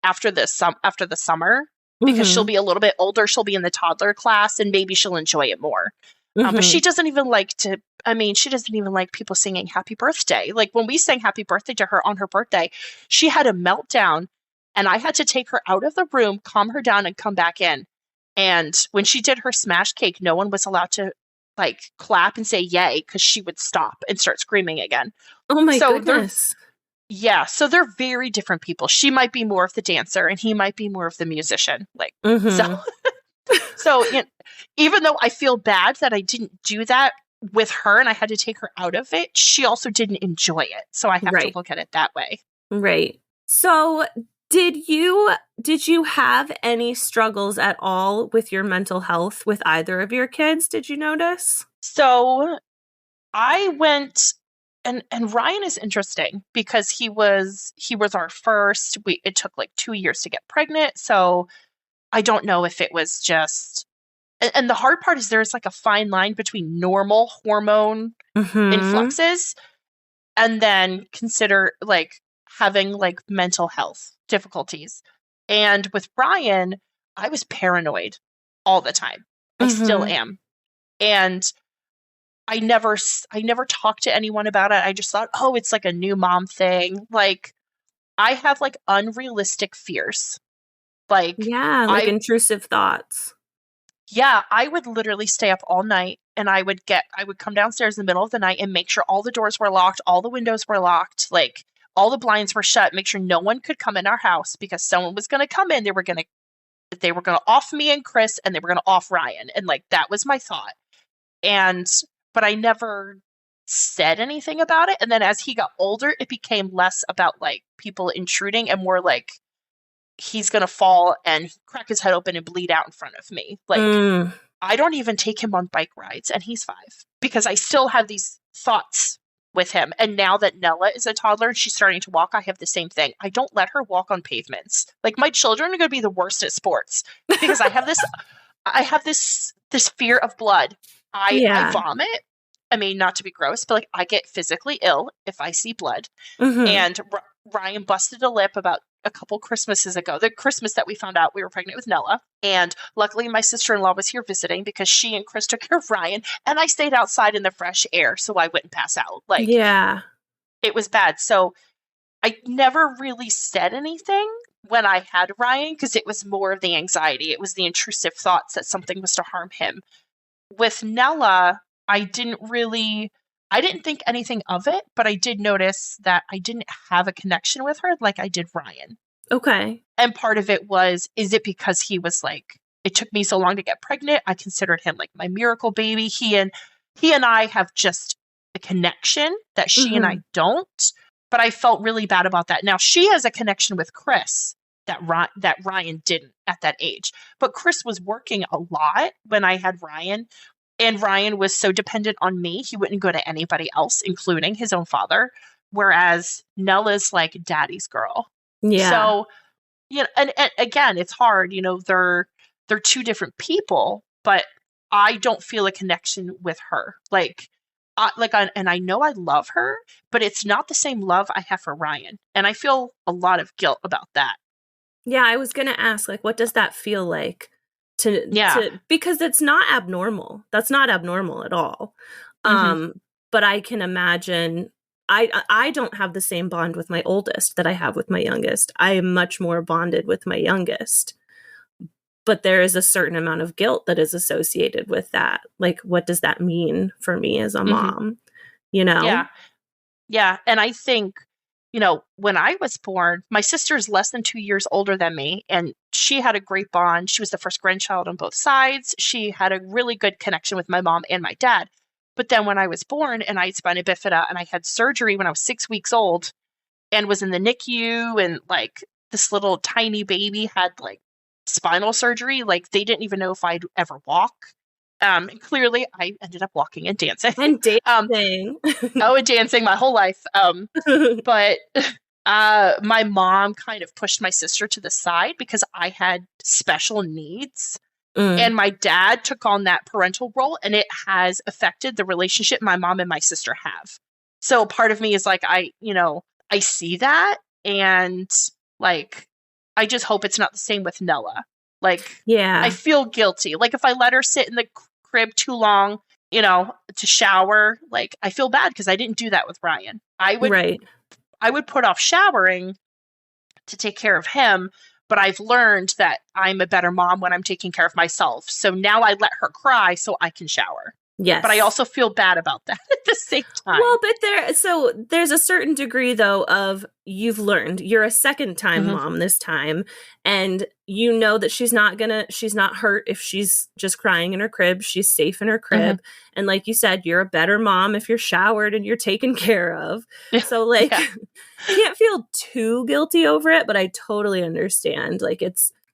after the summer because she'll be a little bit older. She'll be in the toddler class and maybe she'll enjoy it more. But she doesn't even like people singing happy birthday. Like when we sang happy birthday to her on her birthday, she had a meltdown and I had to take her out of the room, calm her down and come back in. And when she did her smash cake, no one was allowed to like clap and say yay because she would stop and start screaming again. Oh my goodness. Yeah, so they're very different people. She might be more of the dancer and he might be more of the musician. Like so even though I feel bad that I didn't do that with her and I had to take her out of it, she also didn't enjoy it. So I have to look at it that way. Right. So did you have any struggles at all with your mental health with either of your kids? Did you notice? So I went and Ryan is interesting because he was our first. It took like 2 years to get pregnant. So I don't know if it was just, and the hard part is there's like a fine line between normal hormone influxes and then consider like having like mental health difficulties. And with Brian, I was paranoid all the time. I still am. And I never talked to anyone about it. I just thought, oh, it's like a new mom thing. Like I have like unrealistic fears. Like intrusive thoughts. Yeah, I would literally stay up all night and I would come downstairs in the middle of the night and make sure all the doors were locked, all the windows were locked, like all the blinds were shut, make sure no one could come in our house because someone was going to come in. They were going to off me and Chris and they were going to off Ryan. And like, that was my thought. But I never said anything about it. And then as he got older, it became less about like people intruding and more like, he's going to fall and crack his head open and bleed out in front of me. Like, I don't even take him on bike rides and he's 5 because I still have these thoughts with him. And now that Nella is a toddler and she's starting to walk, I have the same thing. I don't let her walk on pavements. Like my children are going to be the worst at sports because I have this fear of blood. I vomit. I mean, not to be gross, but like I get physically ill if I see blood. And Ryan busted a lip about a couple Christmases ago, the Christmas that we found out we were pregnant with Nella. And luckily my sister-in-law was here visiting because she and Chris took care of Ryan and I stayed outside in the fresh air so I wouldn't pass out. Like, it was bad. So I never really said anything when I had Ryan because it was more of the anxiety. It was the intrusive thoughts that something was to harm him. With Nella, I didn't think anything of it, but I did notice that I didn't have a connection with her like I did Ryan. Okay. And part of it was, is it because he was like, it took me so long to get pregnant? I considered him like my miracle baby. He and I have just a connection that she and I don't. But I felt really bad about that. Now she has a connection with Chris that Ryan didn't at that age. But Chris was working a lot when I had Ryan, and Ryan was so dependent on me, he wouldn't go to anybody else, including his own father. Whereas Nella's like daddy's girl. Yeah. So, and again, it's hard, they're two different people, but I don't feel a connection with her. And I know I love her, but it's not the same love I have for Ryan. And I feel a lot of guilt about that. Yeah, I was going to ask, like, what does that feel like because it's not abnormal. That's not abnormal at all. But I can imagine I don't have the same bond with my oldest that I have with my youngest. I am much more bonded with my youngest. But there is a certain amount of guilt that is associated with that. Like, what does that mean for me as a mom? Yeah. Yeah. And I think, when I was born, my sister's less than 2 years older than me, and she had a great bond. She was the first grandchild on both sides. She had a really good connection with my mom and my dad. But then when I was born and I had spina bifida and I had surgery when I was 6 weeks old and was in the NICU, and like this little tiny baby had like spinal surgery, like they didn't even know if I'd ever walk. Clearly I ended up walking and dancing. And dancing. And dancing my whole life. But my mom kind of pushed my sister to the side because I had special needs. And my dad took on that parental role, and it has affected the relationship my mom and my sister have. So part of me is like, I see that, and like, I just hope it's not the same with Nella. Like, yeah, I feel guilty. Like if I let her sit in the crib too long, to shower, like I feel bad because I didn't do that with Ryan. I would put off showering to take care of him, but I've learned that I'm a better mom when I'm taking care of myself. So now I let her cry so I can shower. Yes. But I also feel bad about that at the same time. Well, but there's a certain degree though of you've learned. You're a second time mom this time, and you know that she's not hurt if she's just crying in her crib. She's safe in her crib. And like you said, you're a better mom if you're showered and you're taken care of. So like you can't feel too guilty over it, but I totally understand. Like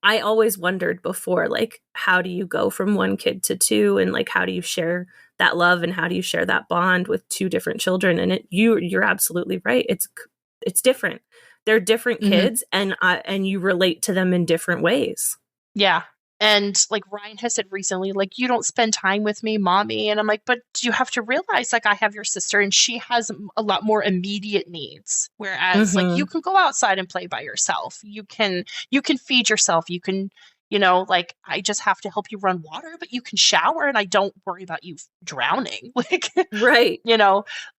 I always wondered before, like, how do you go from one kid to two, and like, how do you share that love and how do you share that bond with two different children? And you're absolutely right. It's different. They're different kids, and you relate to them in different ways. Yeah. And like Ryan has said recently, like, you don't spend time with me, mommy. And I'm like, but you have to realize, like, I have your sister and she has a lot more immediate needs. Whereas like you can go outside and play by yourself. You can feed yourself. You can, like, I just have to help you run water, but you can shower and I don't worry about you drowning. Like, right.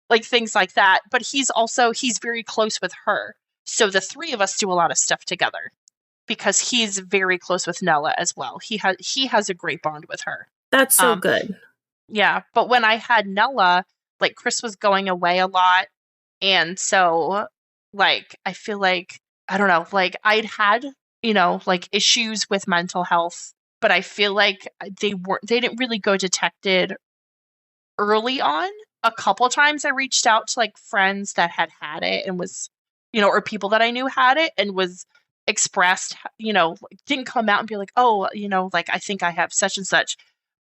Like things like that. But he's very close with her. So the three of us do a lot of stuff together, because he's very close with Nella as well. He has a great bond with her. That's so good. Yeah. But when I had Nella, like, Chris was going away a lot. And so, like, I feel like, I don't know, like I'd had, like issues with mental health, but I feel like they didn't really go detected early on. A couple times I reached out to like friends that had it and was, or people that I knew had it and was expressed, didn't come out and be like, oh, like, I think I have such and such.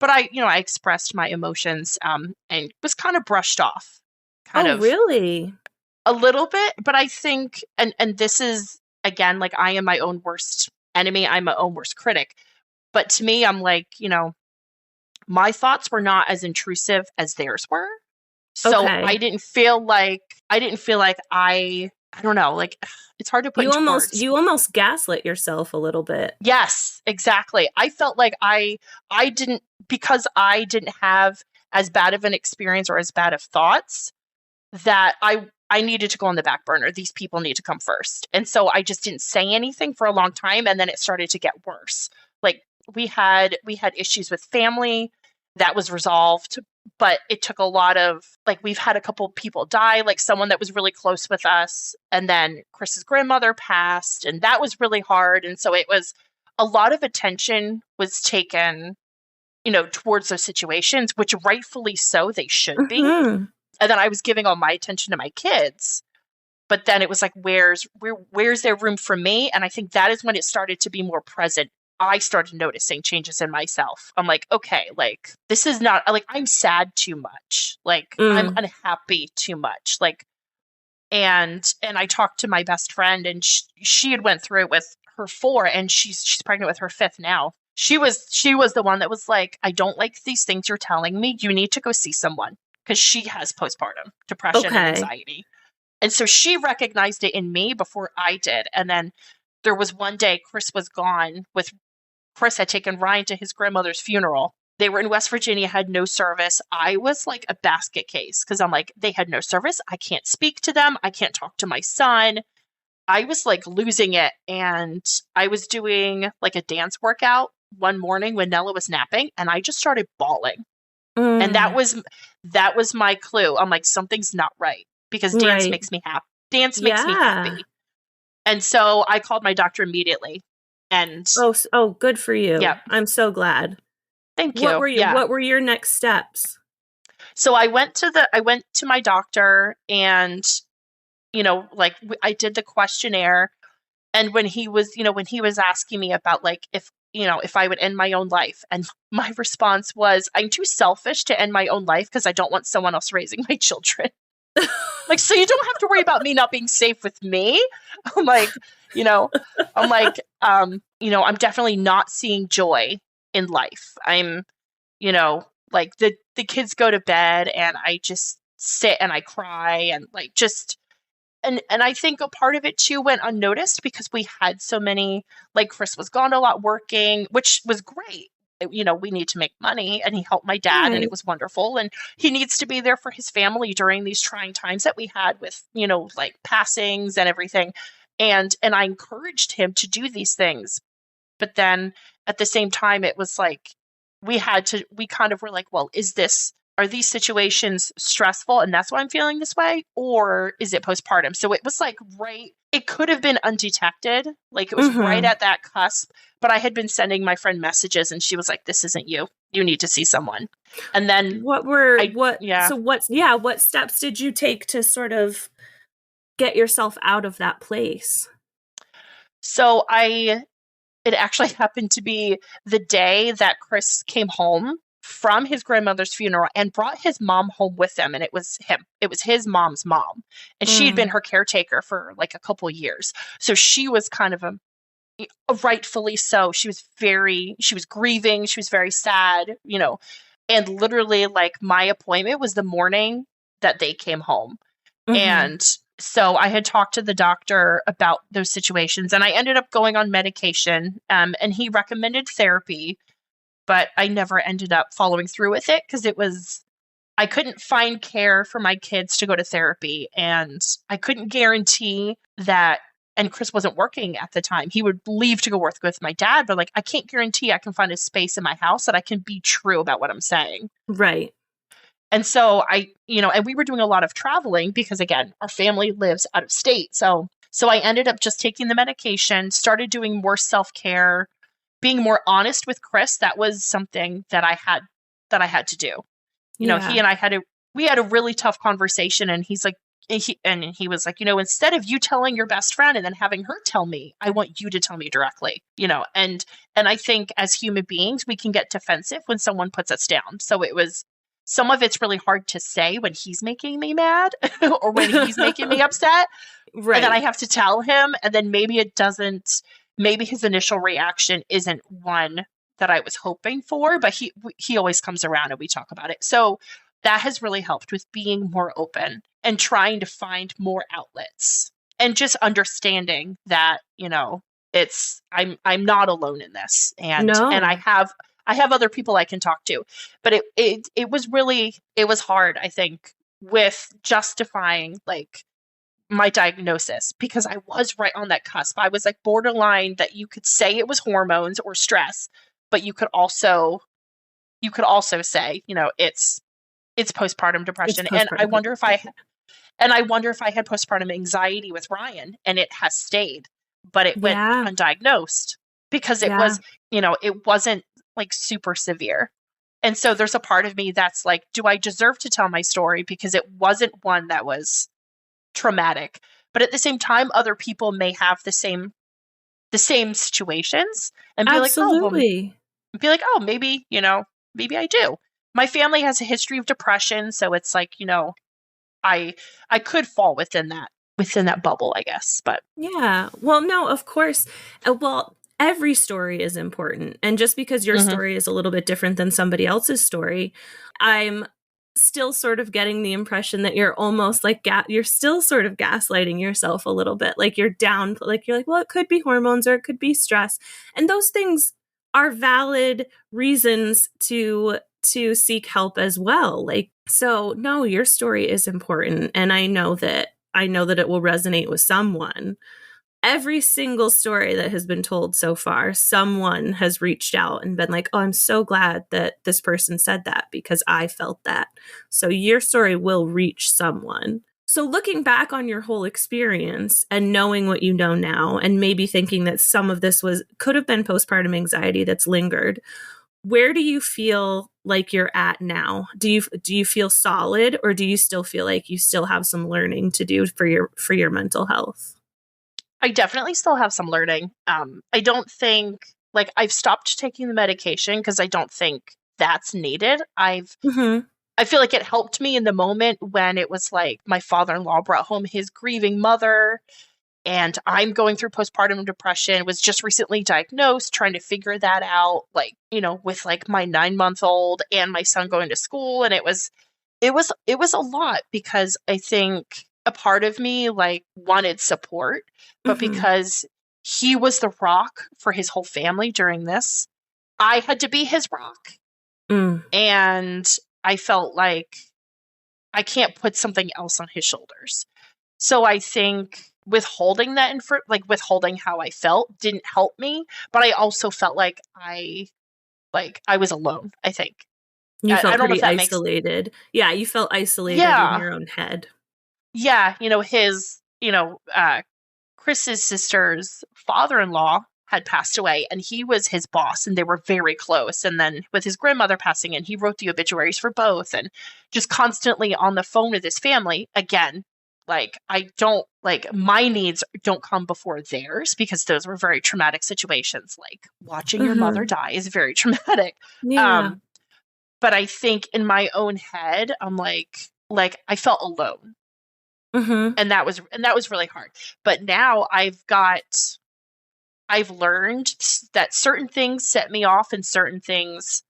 But I expressed my emotions and was kind of brushed off. Really? A little bit. But I think, and this is, again, like, I am my own worst enemy. I'm my own worst critic. But to me, I'm like, my thoughts were not as intrusive as theirs were. So I didn't feel like I don't know, like, it's hard to put into words. You almost gaslit yourself a little bit. Yes, exactly. I felt like I didn't, because I didn't have as bad of an experience or as bad of thoughts, that I needed to go on the back burner. These people need to come first. And so I just didn't say anything for a long time, and then it started to get worse. Like, we had issues with family that was resolved but it took a lot of, like, we've had a couple people die, like someone that was really close with us. And then Chris's grandmother passed, and that was really hard. And so it was a lot of attention was taken, towards those situations, which rightfully so they should be. Mm-hmm. And then I was giving all my attention to my kids. But then it was like, where's there room for me? And I think that is when it started to be more present. I started noticing changes in myself. I'm like, okay, like, this is not, like, I'm sad too much. Like, I'm unhappy too much. Like, and I talked to my best friend, and she had went through it with her 4, and she's pregnant with her 5th now. She was the one that was like, I don't like these things you're telling me. You need to go see someone, because she has postpartum depression and anxiety. And so she recognized it in me before I did. And then there was one day Chris was gone. Chris had taken Ryan to his grandmother's funeral. They were in West Virginia, had no service. I was like a basket case, because I'm like, they had no service. I can't speak to them. I can't talk to my son. I was like losing it. And I was doing like a dance workout one morning when Nella was napping, and I just started bawling. And that was my clue. I'm like, something's not right, because dance makes me happy. Dance makes me happy. And so I called my doctor immediately. And oh, good for you. Yeah. I'm so glad. Thank you. What were your next steps? So I went to my doctor, and, like, I did the questionnaire. And when he was asking me about, like, if I would end my own life, and my response was, I'm too selfish to end my own life, because I don't want someone else raising my children. Like, so you don't have to worry about me not being safe with me. I'm like, I'm definitely not seeing joy in life. I'm, like, the kids go to bed, and I just sit and I cry, and like, just, and I think a part of it too went unnoticed, because we had so many, like, Chris was gone a lot working, which was great. We need to make money, and he helped my dad, and it was wonderful. And he needs to be there for his family during these trying times that we had with, like, passings and everything. And I encouraged him to do these things. But then at the same time, it was like, we kind of were like, well, are these situations stressful, and that's why I'm feeling this way? Or is it postpartum? So it was like, it could have been undetected. Like, it was right at that cusp, but I had been sending my friend messages, and she was like, this isn't you. You need to see someone. And then what steps did you take to sort of get yourself out of that place? So it actually happened to be the day that Chris came home from his grandmother's funeral and brought his mom home with him. And it was his mom's mom. And she had been her caretaker for like a couple years. So she was kind of rightfully so. She was grieving. She was very sad, and literally, like, my appointment was the morning that they came home. And so I had talked to the doctor about those situations, and I ended up going on medication, and he recommended therapy, but I never ended up following through with it, because I couldn't find care for my kids to go to therapy, and I couldn't guarantee that, and Chris wasn't working at the time. He would leave to go work with my dad, but like, I can't guarantee I can find a space in my house that I can be true about what I'm saying. Right. And so and we were doing a lot of traveling, because again, our family lives out of state. So I ended up just taking the medication, started doing more self-care, being more honest with Chris. That was something that I had to do. He and I we had a really tough conversation, and he's like, he was like, instead of you telling your best friend and then having her tell me, I want you to tell me directly, and I think as human beings, we can get defensive when someone puts us down. So some of it's really hard to say when he's making me mad or when he's making me upset. Right. And then I have to tell him, and then maybe his initial reaction isn't one that I was hoping for, but he always comes around and we talk about it. So that has really helped with being more open and trying to find more outlets, and just understanding that, I'm not alone in this. And I have other people I can talk to. But it was hard, I think, with justifying, like, my diagnosis, because I was right on that cusp. I was like borderline that you could say it was hormones or stress, but you could also say, It's postpartum It's depression. And I postpartum wonder if depression. I wonder if I had postpartum anxiety with Ryan, and it has stayed, but it went Yeah. undiagnosed because it Yeah. was, it wasn't like super severe. And so there's a part of me that's like, do I deserve to tell my story because it wasn't one that was traumatic? But at the same time, other people may have the same situations and be like, Absolutely. maybe, maybe I do. My family has a history of depression, so it's like, I could fall within that bubble, I guess. But Yeah. Well, no, of course. Well, every story is important. And just because your Mhm. story is a little bit different than somebody else's story, I'm still sort of getting the impression that you're almost like you're still sort of gaslighting yourself a little bit. Like you're down, like you're like, well, it could be hormones or it could be stress. And those things are valid reasons to seek help as well. Like, so no, your story is important. And I know that it will resonate with someone. Every single story that has been told so far, someone has reached out and been like, oh, I'm so glad that this person said that because I felt that. So your story will reach someone. So looking back on your whole experience and knowing what you know now, and maybe thinking that some of this could have been postpartum anxiety that's lingered, where do you feel like you're at now? Do you feel solid, or do you still feel like you still have some learning to do for your mental health? I definitely still have some learning. I don't think like I've stopped taking the medication because I don't think that's needed. Mm-hmm. I feel like it helped me in the moment when it was like my father-in-law brought home his grieving mother, and I'm going through postpartum depression, was just recently diagnosed, trying to figure that out, like, with like my 9-month-old and my son going to school. And it was a lot because I think a part of me like wanted support, but Mm-hmm. because he was the rock for his whole family during this, I had to be his rock. Mm. And I felt like I can't put something else on his shoulders. So I think withholding that withholding how I felt didn't help me, but I also felt like I was alone, I think. You I felt don't know pretty if that makes. isolated. Yeah, you felt isolated in Yeah. your own head. Yeah, Chris's sister's father-in-law had passed away, and he was his boss, and they were very close. And then with his grandmother passing in, he wrote the obituaries for both, and just constantly on the phone with his family. Again, like I don't like my needs don't come before theirs because those were very traumatic situations. Like watching your mother Mm-hmm. die is very traumatic. Yeah. Um, but I think in my own head, I'm like I felt alone, Mm-hmm. and that was really hard. But now I've learned that certain things set me off and certain things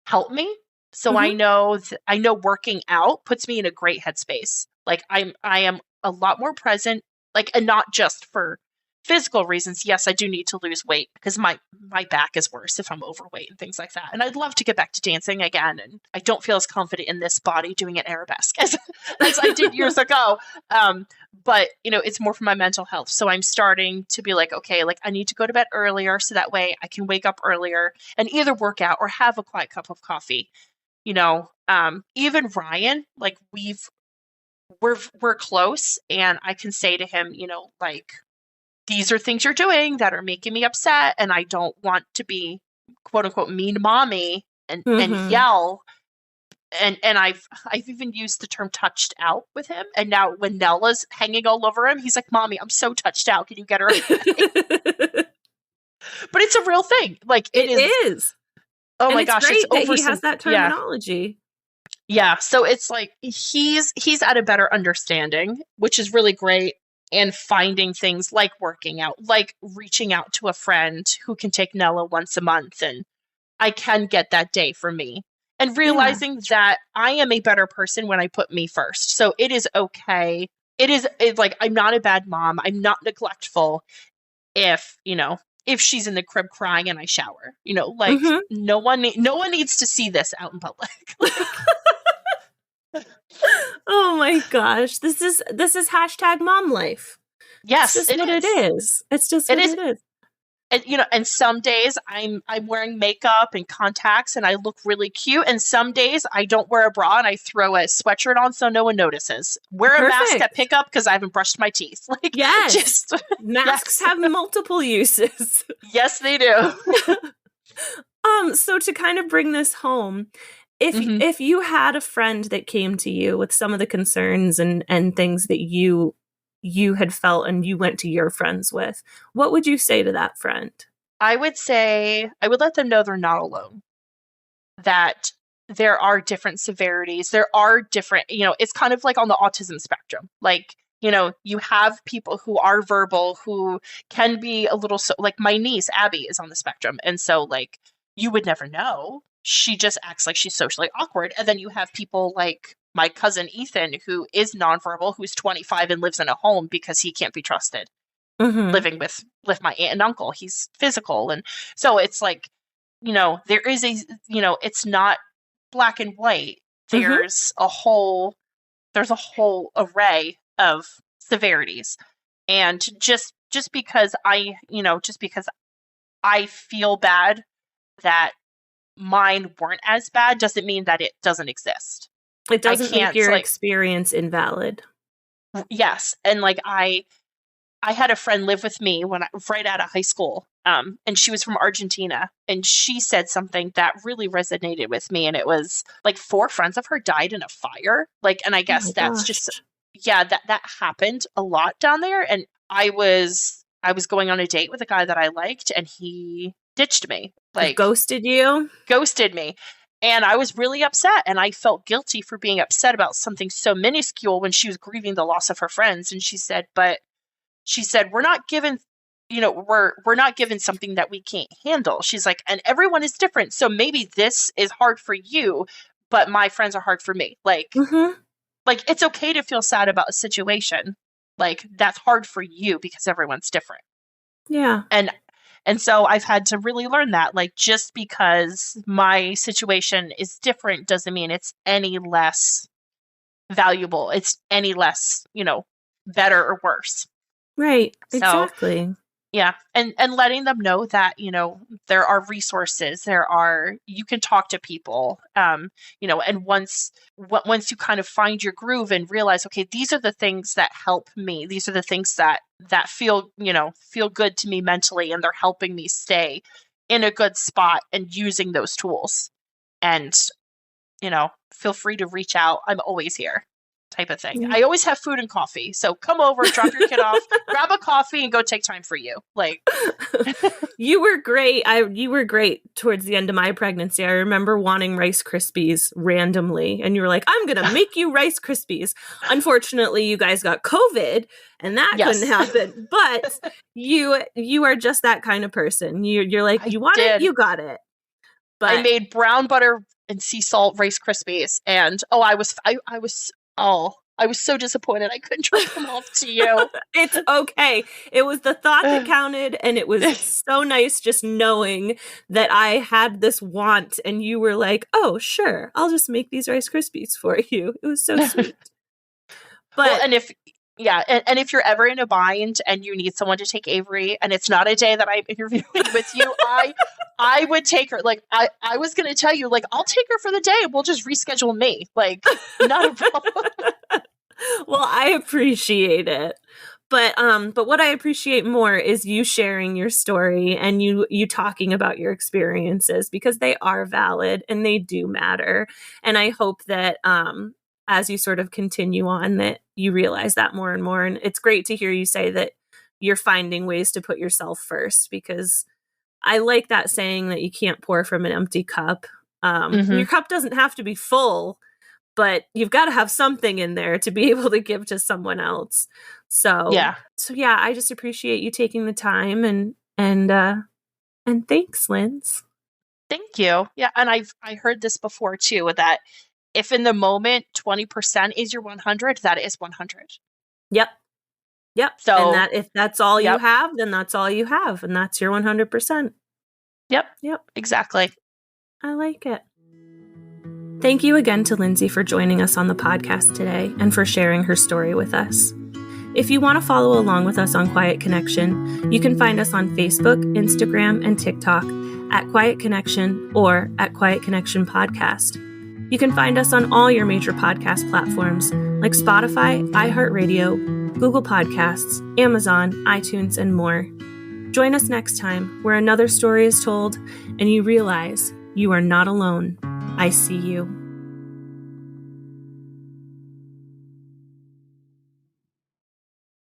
help me. So I Mm-hmm. know working out puts me in a great headspace. Like I am a lot more present, like, and not just for physical reasons. Yes, I do need to lose weight because my back is worse if I'm overweight and things like that. And I'd love to get back to dancing again. And I don't feel as confident in this body doing an arabesque as I did years ago. But it's more for my mental health. So I'm starting to be like, okay, like I need to go to bed earlier so that way I can wake up earlier and either work out or have a quiet cup of coffee. Even Ryan, like we're close, and I can say to him, like, these are things you're doing that are making me upset, and I don't want to be quote unquote mean mommy and Mm-hmm. yell. And I've even used the term touched out with him. And now when Nella's hanging all over him, he's like, Mommy, I'm so touched out. Can you get her away? But it's a real thing. Like it It is. is. Oh And my it's gosh, it's great that over he has some. that Yeah. terminology. Yeah. So it's like he's at a better understanding, which is really great. And finding things like working out, like reaching out to a friend who can take Nella once a month, and I can get that day for me. And Yeah. realizing that I am a better person when I put me first. So it is okay. It's like I'm not a bad mom. I'm not neglectful if, if she's in the crib crying and I shower. Like Mm-hmm. no one needs to see this out in public. Oh my gosh. This is hashtag mom life. It's Yes, just it what it is. is. It's just It what is. it is. And and some days I'm wearing makeup and contacts and I look really cute. And some days I don't wear a bra and I throw a sweatshirt on so no one notices. Wear a mask at pickup because I haven't brushed my teeth. Like, yes, masks have multiple uses. Yes, they do. So to kind of bring this home, if you had a friend that came to you with some of the concerns and things that you had felt and you went to your friends with, what would you say to that friend? I would say I would let them know they're not alone, that there are different severities. There are different, it's kind of like on the autism spectrum. Like, you have people who are verbal, who can be a little, like my niece, Abby, is on the spectrum. And so like, you would never know. She just acts like she's socially awkward. And then you have people like my cousin Ethan, who is nonverbal, who's 25 and lives in a home because he can't be trusted. Living with my aunt and uncle, he's physical. And so it's like, there is it's not black and white. There's a whole array of severities. And just because I feel bad that mine weren't as bad doesn't mean that it doesn't exist. It doesn't make your experience invalid. Yes. And like I had a friend live with me right out of high school. And she was from Argentina, and she said something that really resonated with me. And it was like 4 friends of her died in a fire. Like, and I guess that's just, that happened a lot down there. And I was going on a date with a guy that I liked, and he ditched me. Like, ghosted you? Ghosted me. And I was really upset, and I felt guilty for being upset about something so minuscule when she was grieving the loss of her friends. And she said, we're not given, we're not given something that we can't handle. She's like, and everyone is different. So maybe this is hard for you, but my friends are hard for me. Like, like it's okay to feel sad about a situation. Like, that's hard for you because everyone's different. Yeah. And so I've had to really learn that, like, just because my situation is different doesn't mean it's any less valuable. It's any less, better or worse. Right. Exactly. Yeah. And letting them know that, there are resources, you can talk to people, and once you kind of find your groove and realize, okay, these are the things that help me. These are the things that feel good to me mentally, and they're helping me stay in a good spot and using those tools. And, feel free to reach out. I'm always here. Type of thing. I always have food and coffee. So come over, drop your kid off, grab a coffee, and go take time for you. Like, you were great. You were great towards the end of my pregnancy. I remember wanting Rice Krispies randomly, and you were like, I'm going to make you Rice Krispies. Unfortunately, you guys got COVID, and that couldn't happen. But you are just that kind of person. You're like, you want it, you got it. But I made brown butter and sea salt Rice Krispies, and I was so disappointed I couldn't drop them off to you. It's okay. It was the thought that counted, and it was so nice just knowing that I had this want, and you were like, oh, sure, I'll just make these Rice Krispies for you. It was so sweet. But and if you're ever in a bind and you need someone to take Avery, and it's not a day that I'm interviewing with you, I would take her. Like, I was going to tell you, like, I'll take her for the day and we'll just reschedule me. Like, not a problem. Well, I appreciate it. But what I appreciate more is you sharing your story and you talking about your experiences, because they are valid and they do matter. And I hope that as you sort of continue on, that you realize that more and more. And it's great to hear you say that you're finding ways to put yourself first, because I like that saying that you can't pour from an empty cup. Your cup doesn't have to be full, but you've got to have something in there to be able to give to someone else. So yeah, I just appreciate you taking the time and thanks, Linz. Thank you. Yeah. And I heard this before too, that if in the moment 20% is your 100, that is 100. Yep. So, and that if that's all you have, then that's all you have, and that's your 100%. Yep. Exactly. I like it. Thank you again to Lindsey for joining us on the podcast today and for sharing her story with us. If you want to follow along with us on Quiet Connection, you can find us on Facebook, Instagram, and TikTok at Quiet Connection or at Quiet Connection Podcast. You can find us on all your major podcast platforms like Spotify, iHeartRadio, Google Podcasts, Amazon, iTunes, and more. Join us next time where another story is told and you realize you are not alone. I see you.